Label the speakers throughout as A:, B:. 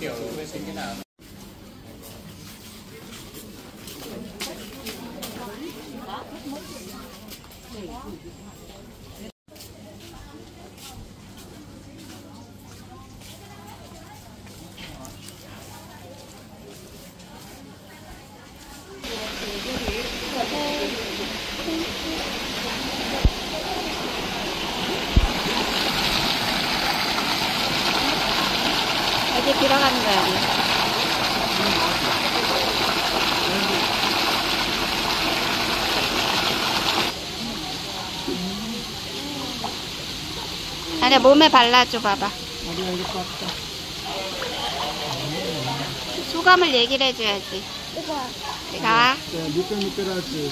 A: Kiểu vệ sinh thế nào?
B: 어디 들어가는 거야, 여기? 아니, 몸에 발라줘 봐봐. 소감을 얘기를 해줘야지. 자.
C: 미끌미끌하지.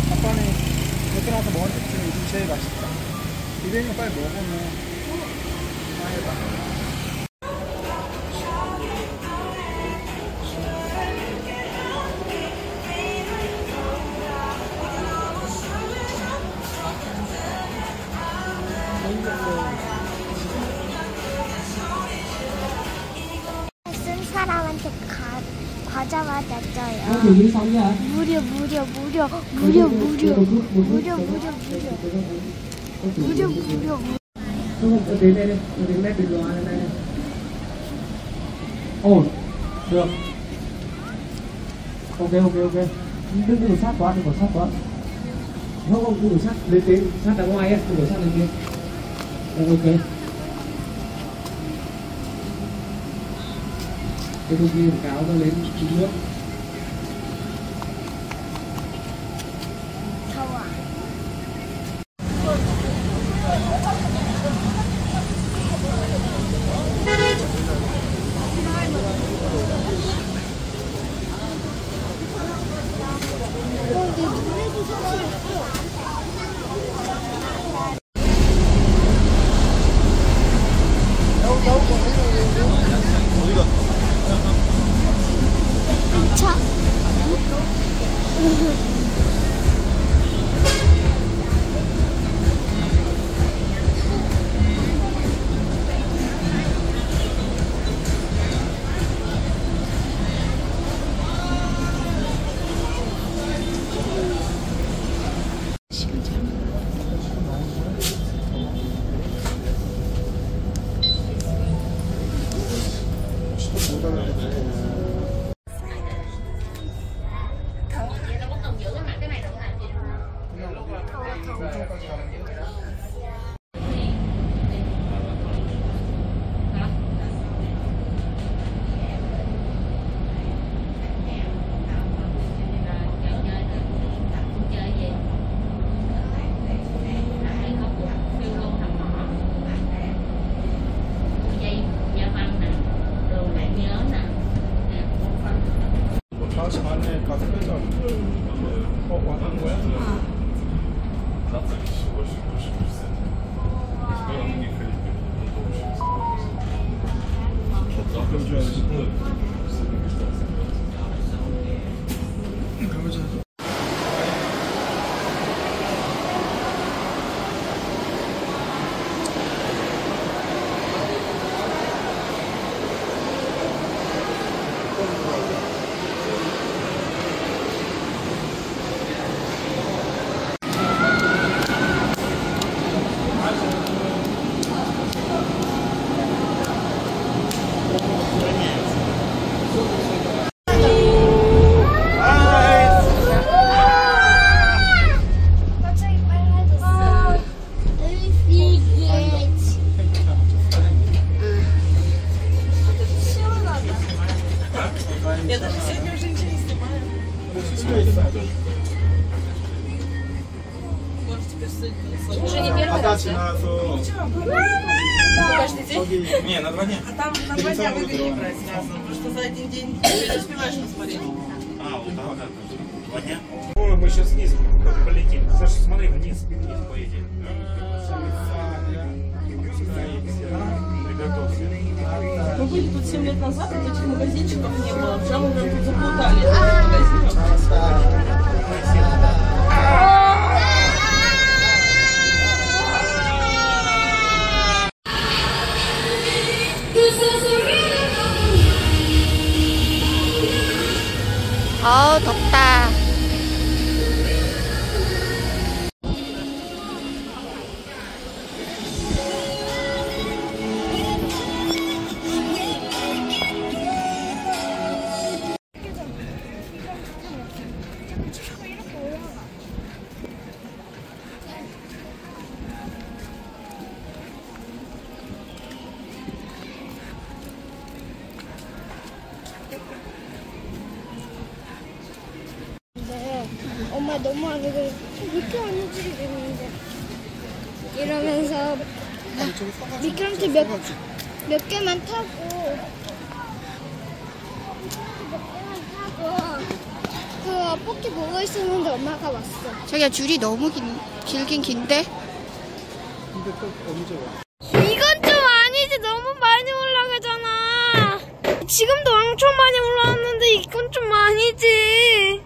C: 아빠는 먹고 나서 먹은 것 중에 요즘 제일 맛있다. 비빔면 빨리 먹으면 해봐.
D: 쓴 사람한테 과자 맞았어요. 무료.
C: Được.
A: Ok ok ok. Đừng ngồi sát quá, đừng ngồi sát quá. Không không, đừng ngồi sát lên tiếng, sát ra ngoài á, đừng ngồi sát lên tiếng. Ok. Cái thông tin cáo nó lên xuống nước.
D: 더워. 여기 물에도 사실 있고. 차.
C: 다시 안에 가서 빼자. 왔는 거야?
D: 갑자기 빨라졌어. 이게 시원하다.
E: Я даже сегодня женщине снимаю. Может, теперь судьба. Уже не первый
C: 바다
E: раз, да?
C: 지나서
E: Каждый день?
C: 저기
F: Не, на 2 дня.
E: А там на 2 дня выгоднее брать сразу, потому что за один день ты не успеваешь посмотреть.
F: А, вот так, да. 2 дня.
G: Ой, мы сейчас вниз полетим. Саша, смотри, вниз поедем. Приготовься.
E: Мы были тут 7 лет назад, и этих магазинчиков не было. Прям мы тут заплутали. Магазинов.
B: 덥다.
D: 엄마 너무 안 그래. 미끄럼 안 해주겠는데. 이러면서 미끄럼틀 몇 개만 타고 그 뽑기 보고 있었는데 엄마가 왔어.
B: 저기야 줄이 너무 길긴 긴데?
C: 근데 또 언제 와?
D: 이건 좀 아니지. 너무 많이 올라가잖아. 지금도 엄청 많이 올라왔는데 이건 좀 아니지.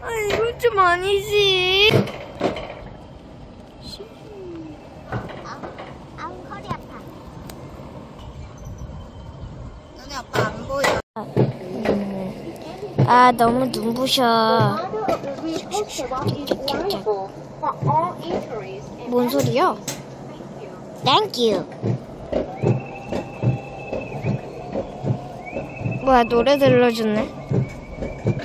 D: 아, 이건 좀 아니지. 허리 아파.
B: 너네 아빠 안 보여.
D: 아, 너무 눈부셔. 뭔 소리야? Thank you. 뭐야, 노래 들려주네.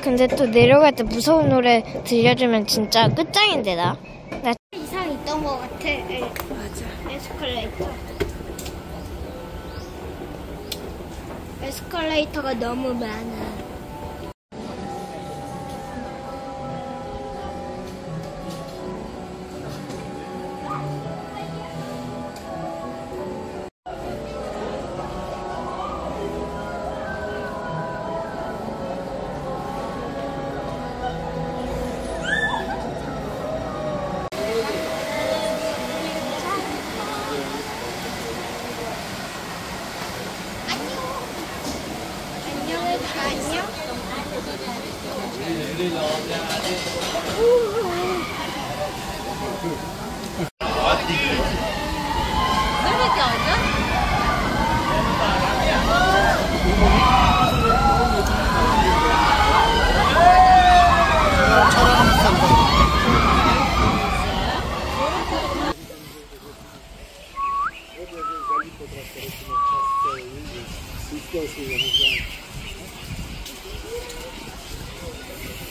D: 근데 또 내려갈 때 무서운 노래 들려주면 진짜 끝장인데 나 이상 있던 것 같아. 맞아. 에스컬레이터가 너무 많아.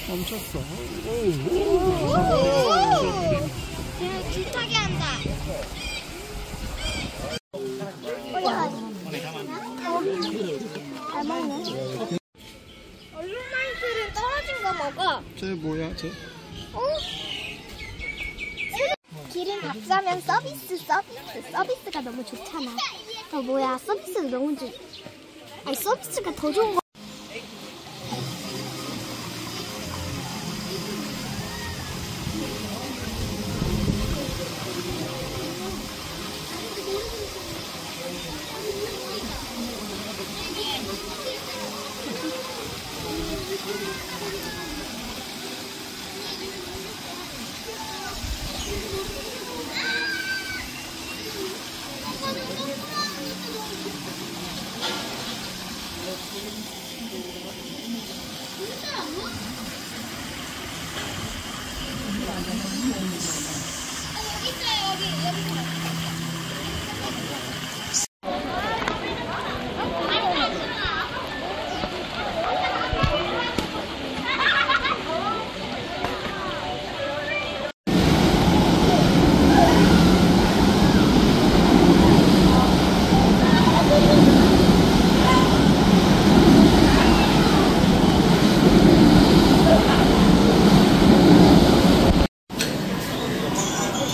C: 멈췄어.
D: 줄타기 한다. 잘 먹네. 얼룩말들은 떨어진 거 먹어.
C: 쟤 뭐야, 쟤?
D: 기린 밥 사면 서비스가 너무 좋잖아. 뭐야, 서비스가 너무 좋. 아니, 서비스가 더 좋은 거.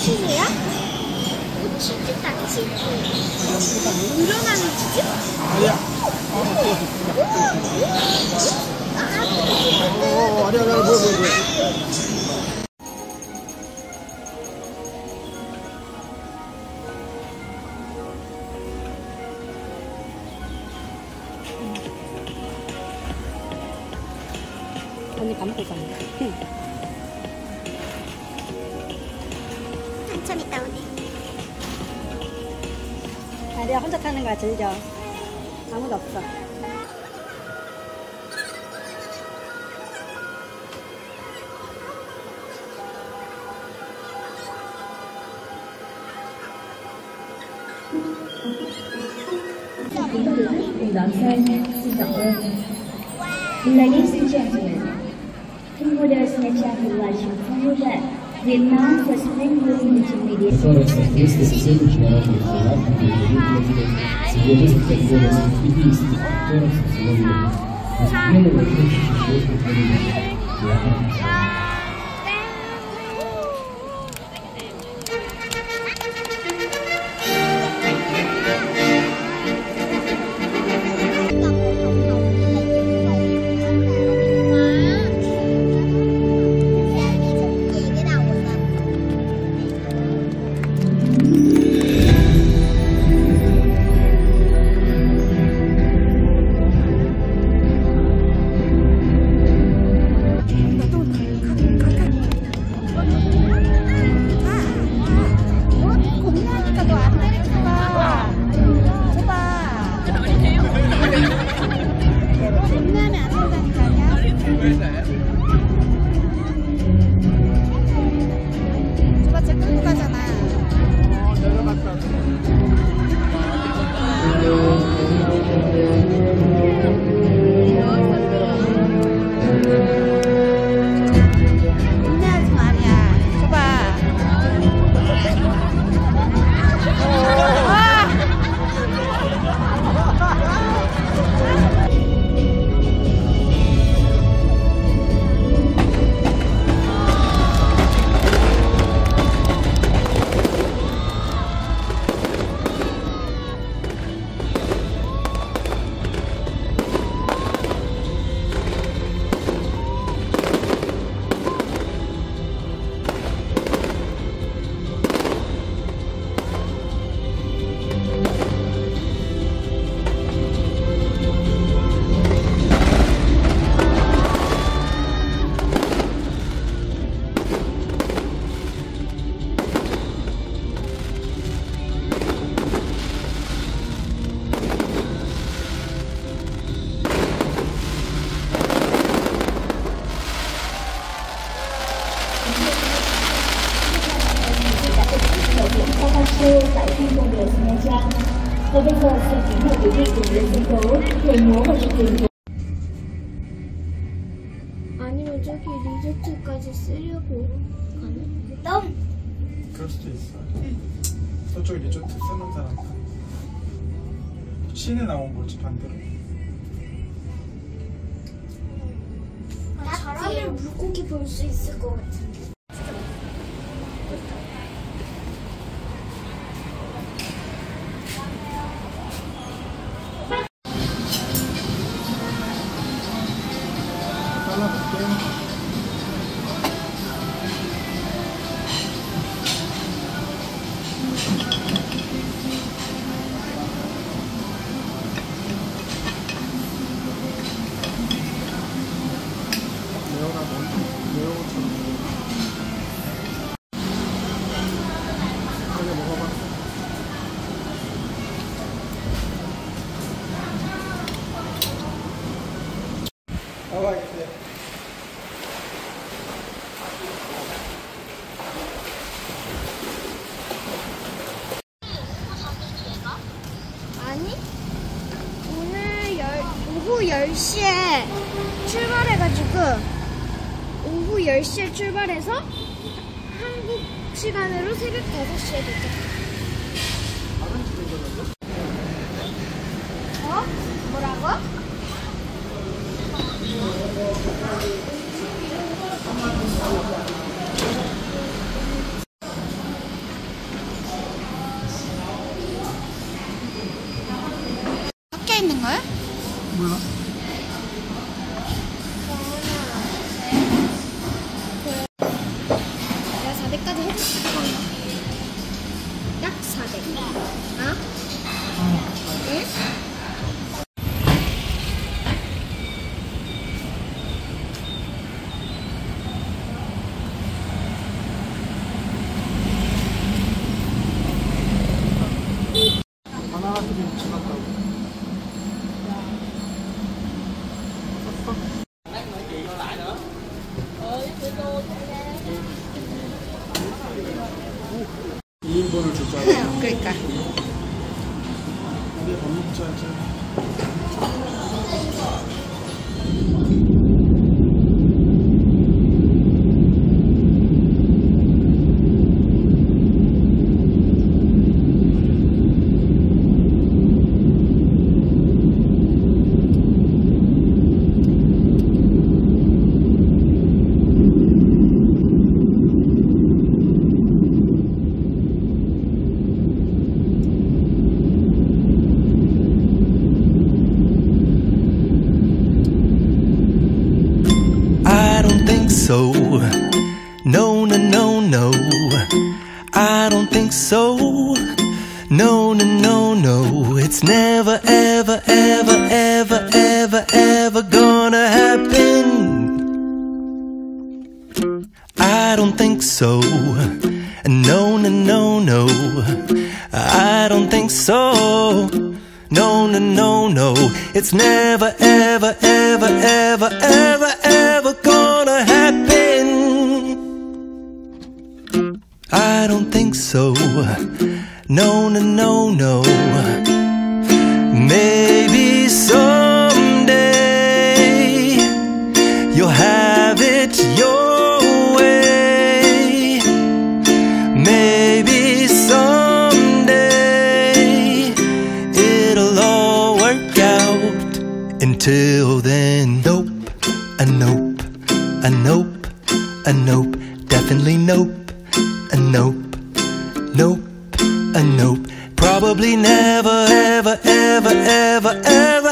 D: 치즈야? 치즈다, 치즈. 일어나는 치즈?
C: 아니야. 아니야, 뭐야.
E: 언니 감고 있었네.
D: 천천히 따오네.
E: 다리야 혼자 타는 거야, 즐겨. 아무도 없어.
H: Ladies and gentlemen, Cambodia Snapchat Election Cambodia, Vietnam for Spring Multimedia.
C: 내려갔다.
D: 디저트까지 쓰려고 가는?
C: 그럴 수도 있어. 저쪽 리조트 쓰는 사람 시내 나온 거지 반대로.
D: 잘하면 물고기 볼 수 있을 것 같은데.
C: 잘라볼게.
D: 아니, 오후 10시에 출발해가지고 오후 10시에 출발해서 한국 시간으로 새벽 5시에 도착. 어? 뭐라고?
B: 섞여 있는 거야?
C: 몰라.
D: 내가 4대까지 해줄게. 딱 4대. 어? 응?
C: 바나나 크림 지났다고. 이 2인분을 주자.
B: 그러니까.
C: 우리 밥 먹자지.
I: So, no, no, no, no, I don't think so. No, no, no, no, it's never, ever, ever, ever, ever, ever gonna happen. I don't think so. No, no, no, no, I don't think so. No, no, no, no, it's never, ever, ever, ever, ever, ever gonna happen. I don't think so. No, no, no, no. Maybe someday you'll have it your way. Maybe someday it'll all work out. Until then, nope, a nope, a nope, a nope, definitely nope, a nope, nope, a nope. Probably never, ever, ever, ever, ever